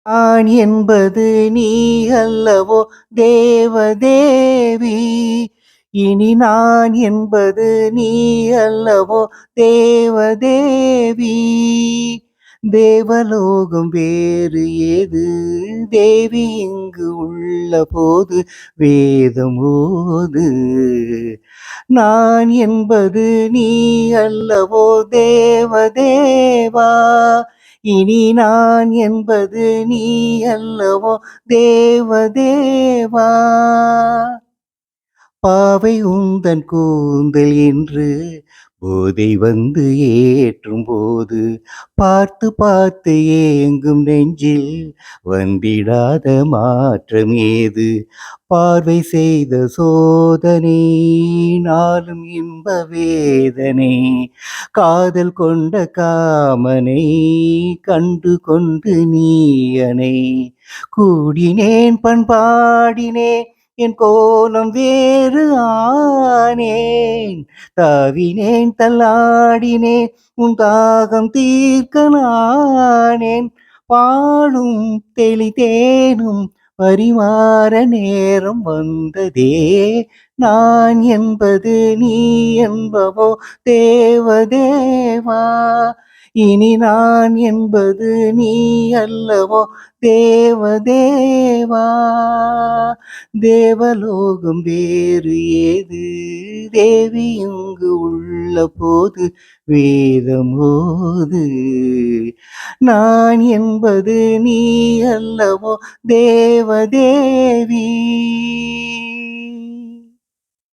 நான் என்பது நீ அல்லவோ தேவதேவி. இனி நான் என்பது நீ அல்லவோ தேவதேவி. தேவலோகம் வேறு ஏது, தேவி இங்கு உள்ள போது வேதம் ஓது. நான் என்பது நீ அல்லவோ தேவதேவா. இனி நான் என்பது நீ அல்லவோ தேவதேவா. பாவை உந்தன் கூந்தல் என்று போதை வந்து ஏற்றும் போது பார்த்து பார்த்து ஏங்கும் நெஞ்சில் வந்திடாத மாற்றம் ஏது? பார்வை செய்த சோதனை நாளும் இன்ப வேதனை. காதல் கொண்ட காமனை கண்டு கொண்டு நீயனை கூடினேன் பண்பாடினேன் என் கோலம் வேறு ஆனேன். தாவினேன் தள்ளாடினேன் உன் தாகம் தீர்க்க நானேன். பாலும் தெளிதேனும் பரிமாற நேரம் வந்ததே. நான் என்பது நீ என்பவோ தேவதேவா. இனி நான் என்பது நீ அல்லவோ தேவதேவா. தேவலோகம் வேறு ஏது, தேவி இங்கு உள்ள போது வேதம் ஓது. நான் என்பது நீ அல்லவோ தேவதேவி.